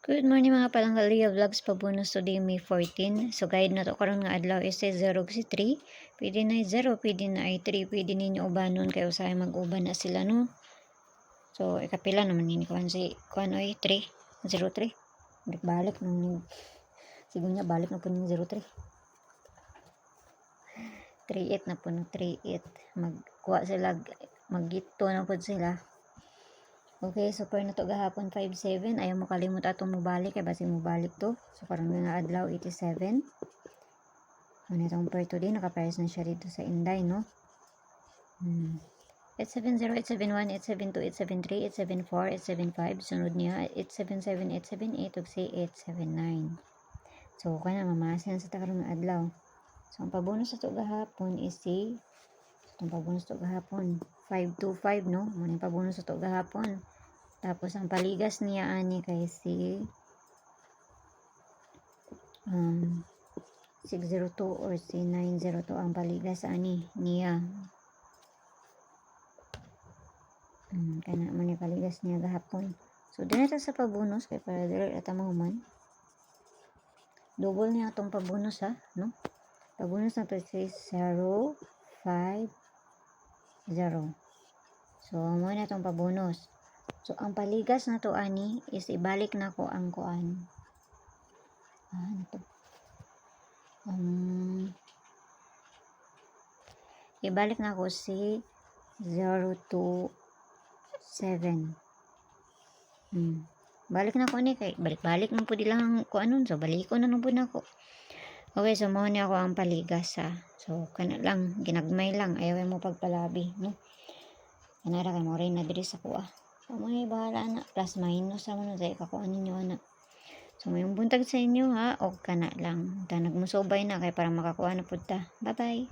Good morning mga palanggalia vlogs, pabonus today May 14. So guide na to karon nga adlaw is 0 si 3. Pwede na 0, pwede na ay 3, pwede ninyo ubanon kay usahay mag-uban na sila no. So ikapila naman ni kuan si kuan oy 3 03. Balik nung siguro niya balik na po ng 03. 38 na po no 38. Magkuha sila magito na po sila. Okay, so per na to gahapon 5-7. Ayaw mo kalimut atong mobalik kay basi mobalik to. So karon nga adlaw 87. Ano itong per today naka-price na siya dito sa Inday no. 870, 871, 872, 873, 874, 875. Sunod niya 877, 878 ug si 879. So kana mamasin sa karon nga adlaw. So ang pabonus sa to gahapon is si itong pabonus to gahapon 525 no. Muna pabonus sa to gahapon. Tapos ang paligas niya ani kay si 602 or si 902 ang paligas ani niya. Kana man yung paligas niya gahapon. So dinata sa pabonus kay para dire ata mahuman. Double niya atong pabonus ha no. Pabonus na to si 050. So mo na atong pabonus. So ang paligas na to ani is ibalik na ko ang kuan. Ibalik na ko si 027. Balik na ko ni kay balik-balik man pud lang ko anon so balik ko na nung pud nako. Okay, so mo ni ako ang paligas ha. So kana lang ginagmay lang ayaw mo pagpalabi no. Kanara kay mo rin na diri sa kuha. So may bahala na plus minus sa mo sa ikakuan ninyo ana. So mayong buntag sa inyo ha og kana lang. Ta nagmusubay na kay para makakuha na pud ta. Bye bye.